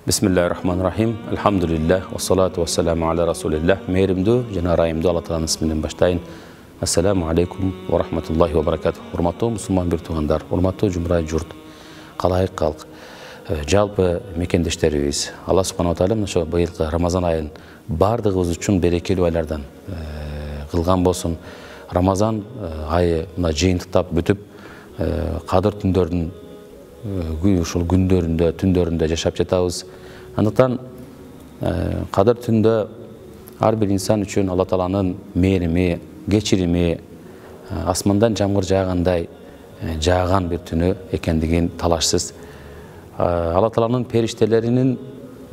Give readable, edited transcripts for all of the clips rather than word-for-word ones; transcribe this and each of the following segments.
Bismillahirrahmanirrahim. Elhamdülillah. Ve salatu ve selamu ala Resulillah. Mehrimdu, jana rayimdu Allah Ta'ala'nın isminden başlayın. Assalamu alaikum ve rahmatullahi ve barakatuh. Hurmatlı Müslüman bir tuğandar, hurmatlı Cumhuriyet Jurt, Qalayık Qalq, жалпы мекендештерибиз. Алла Субханаху ва Таала ошо быйылкы Рамазан айын бардыгыбыз үчүн берекелүү айлардан кылган болсун. Рамазан айы мына жыйынтыктап бүтүп, кадыр түндөрдүн ушул күндөрүндө, түндөрүндө жашап жатабыз. Андыктан кадыр түндө ар бир инсан үчүн Алла Тааланын мээрими, кечирими, асмандан жамгыр жаагандай жааган бир түнү экендигин талашсыз. Алла Тааланын периштелеринин,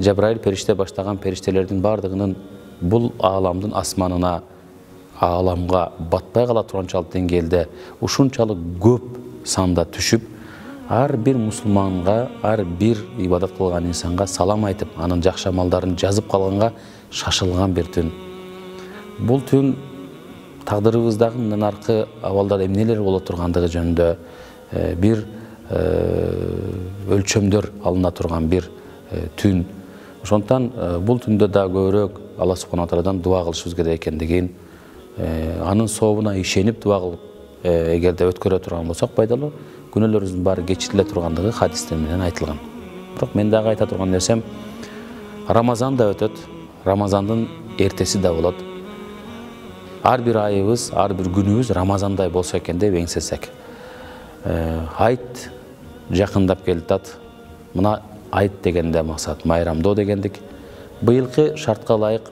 Жабраил периште баштаган периштелердин бардыгынын бул ааламдын асманына, ааламга батпай кала туранчалык деңгээлде ушунчалык көп санда түшүп, ар бир мусулманга, ар бир ибадат кылган инсанга салам айтып, анын жакшы амалдарын жазып калганга шашылган бир түн. Бул түн тагдырыбыздагы мындан аркы абалда эмнелер боло тургандыгы жөнүндө бир өлчөмдөр алына турган бир түн. Ошондуктан бул түндө да көбүрөөк Алла Субханаху ва Тааладан дуа кылышыбыз керек экендигин, анын сообуна ишенип дуа кылып, эгерде өткөрө турган болсок пайдалуу, күнөөлөрүбүздүн баары кечириле тургандыгы хадистер менен айтылган. Бирок мен дагы айта турган нерсем, Рамазан да өтөт, Рамазандын эртеси да болот. Ар бир айыбыз, ар бир күнүбүз Рамазандай болсо экен деп эңсесек. Айт жакындап келатат. Мына айт дегенде максат майрамдоо дегендик. Быйылкы шартка ылайык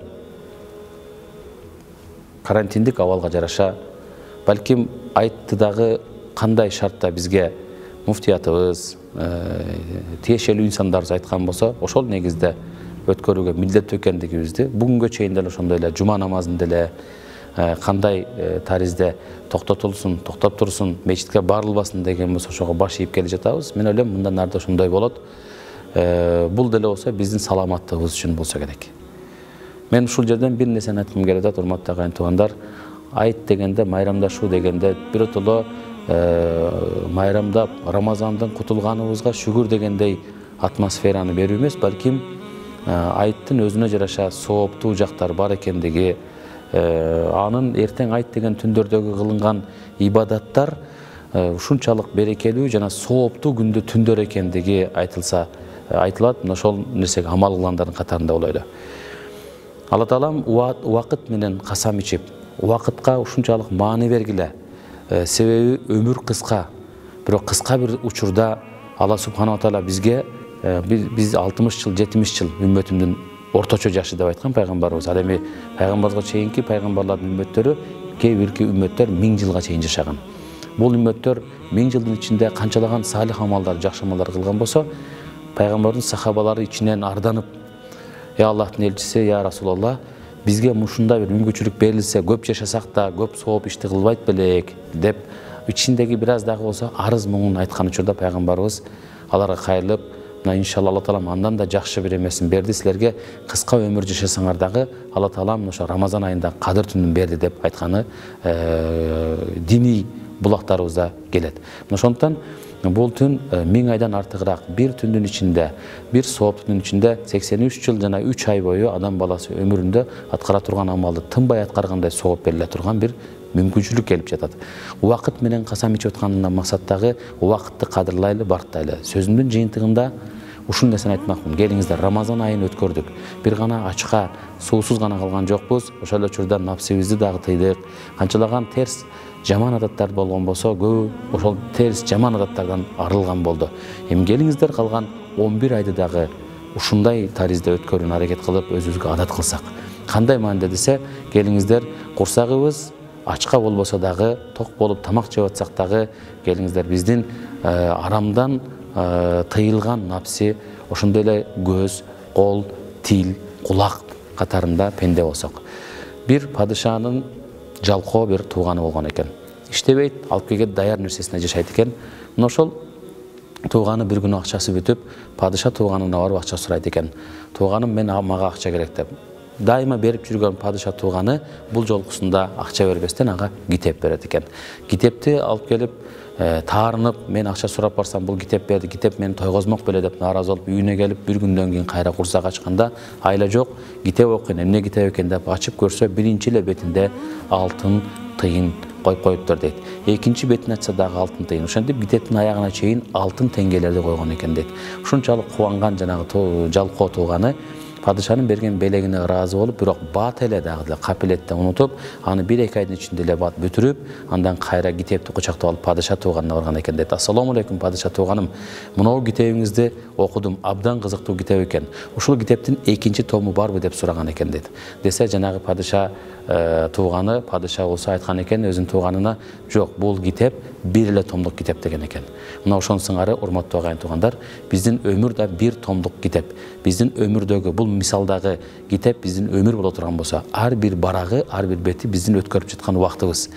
карантиндик абалга жараша, балким айтты дагы кандай шартта бизге муфтиятыбыз, тиешелүү инсандарыбыз айткан болсо, ошол негизде өткөрүүгө милдеттүү экендигибизди бүгүнгө чейин деле ошондой эле жума намазын деле кандай таризде токтотулсун, токтоп турсун, мечитке барылбасын деген болсо ошого баш ийип келе жатабыз. Мен ойлойм, мындан ары да ошондой болот. Бул деле болсо биздин саламаттыгыбыз үчүн болсо керек. Мен ушул жерден бир нерсени айткым келет, урматтуу агайын туугандар. Айт дегенде, майрамдашуу дегенде биротоло майрамдап Рамазандын кутулганыбызга шүгүр дегендей атмосфераны берүү эмес, балким айттын өзүнө жараша сооптуу жактар бар экендиги, анын эртең айт деген түндөрдөгү кылынган ибадаттар ушунчалык берекелүү жана сооптуу күндө түндөр экендиги айтылат. Мына ошол нерсеге амал кылгандардын катарында болойлу. Алла Таалам убакыт менен касам ичип, убакытка ушунчалык маани бергиле. Себеби өмүр кыска, бирок кыска бир учурда Алла Субханаху ва Таала бизге биз 60 жыл, 70 жыл үммөтүмдүн орточо жашы деп айткан пайгамбарыбыз. Ал эми пайгамбарга чейинки пайгамбарлардын үммөттөрү, кээ бирки үммөттөр 1000 жылга чейин жашаган. Бул үммөттөр 1000 жылдын ичинде канчалаган салих амалдар, жакшы амалдар кылган болсо, пайгамбардын сахабалары ичинен арданып, "Я Аллахтын элчиси, я Расулалла, бизге мушундай бир мүмкүнчүлүк берилсе, көп жашасак да, көп сооп ишти кылбайт белек" деп ичиндеги бир аз дагы болсо арыз муңун айткан учурда пайгамбарыбыз аларга кайрылып, "Иншалла Алла Таалам андан да жакшы бир эмесин берди, силерге кыска өмүр жашасаңар дагы Алла Таалам ошо Рамазан айында кадыр түнүн берди" деп айтканы диний булактарыбызда келет. Ошондуктан бул түн 1000 айдан артыгыраак, бир түндүн ичинде, бир сооптун ичинде 83 жыл жана 3 ай бою адам баласы өмүрүндө аткара турган амалды тынбай аткаргандай сооп бериле турган бир мүмкүнчүлүк келип жатат. Убакыт менен касам ичип аткандан максаттагы убакытты кадырлайлы, барктайлы. Сөзүмдүн жыйынтыгында ушул нерсени айтмакмын. Келиңиздер, Рамазан айын өткөрдүк. Бир гана ачка, суусуз гана калган жокпуз. Ошол эле учурда напсыбызды дагы тыйдык. Канчалаган терс жаман адаттар болгон болсо, көбү ошол терс жаман адаттардан арылган болду. Эми келиңиздер, калган 11 айды дагы ушундай таризде өткөрүүнү аракет кылып, өзүбүзгө адат кылсак. Кандай мааниде десе, келиңиздер, курсагыбыз ачка болбосо дагы, ток болуп тамак жеп атсак дагы, келиңиздер, биздин арамдан тыйылган напси, ошондой эле көз, кол, тил, кулак катарында пенде болсок. Бир падышанын жалкоо бир тууганы болгон экен. Иштебейт, алып келген даяр нерсесине жашайт экен. Мына ошол тууганы бир күнү акчасы бүтүп, падыша тууганына барып акча сурайт экен. Тууганым, мен мага акча керек деп. дайыма берип жүргөн падыша тууганы бул жолкусунда акча бербестен ага китеп берет экен. Китепти алып келип таарынып, мен акча сурап барсам бул китеп берди, китеп мени тойгозмок беле деп нааразы болуп үйүнө келип бир күндөн кийин кайра курсак ачканда айла жок, китеп окуйн, эмне китеп экен деп ачып көрсө биринчи эле бетинде алтын тыйын коюп коюптур дейт. Экинчи бетин ачса дагы алтын тыйын. Ошентип китептин аягына чейин алтын теңгелерди койгон экен дейт. Ушунчалык кубанган жанагы жалкоо тууганы падышанын берген белегине ыраазы болуп, бирок бат эле дагы эле капилетти унутуп, аны 1-2 айдын ичинде эле бат бүтүрүп, андан кайра китепти кучактап алып падыша тууганына барган экен дейт. Ассаламу алейкум падыша тууганым. Мынау китебиңизди окудум, абдан кызыктуу китеп экен. Ушул китептин экинчи тому барбы деп сураган экен дейт. Десе жанагы падыша тууганы, падыша болсо айткан экен өзүнүн тууганына, жок, бул китеп бир эле томдук китеп деген экен. Мына ошонун сыңары, урматтуу агайын туугандар, биздин өмүр да бир томдук китеп. Биздин өмүрдөгү бул мисалдагы китеп биздин өмүр боло турган болсо, ар бир барагы, ар бир бети биздин өткөрүп жаткан убактыбыз.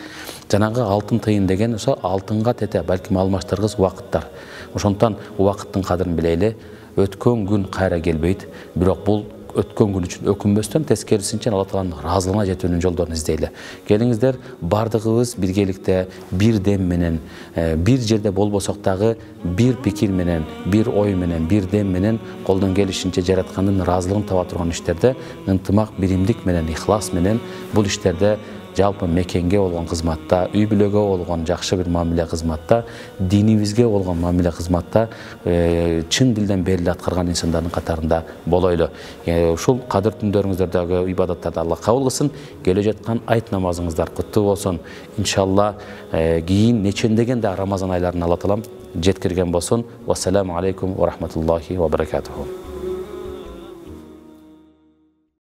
Жанагы алтын тыйын деген ошо алтынга тете, балким алмаштыргыс убакыттар. Ошондон убакыттын кадырын билели. Өткөн күн кайра келбейт, бирок бул өткөн күн үчүн өкүнбөстөн тескерисинче Алла Тааланын ыраазылыгына жетүүнүн жолдорун издейли. Келиңиздер, бардыгыбыз биргеликте, бир дем менен, бир жерде болбосок дагы бир пикир менен, бир ой менен, бир дем менен колдон келишинче жараткандын ыраазылыгын таба турган иштерде ынтымак, биримдик менен, ихлас менен бул иштерде жалпы мекенге болгон кызматта, үй бүлөгө болгон жакшы бир мамиле кызматта, динибизге болгон мамиле кызматта чын дилден бериле аткарган инсандардын катарында болойлу. Ушул кадыр түндөрүңүздөрдөгү ибадаттарды Алла кабыл кылсын. Келе жаткан айт намазыңыздар куттуу болсун. Иншалла кийин нечендеген да Рамазан айларын Алла Таалам жеткирген болсун. Вассаламу алейкум ва рахматуллахи ва баракатуху.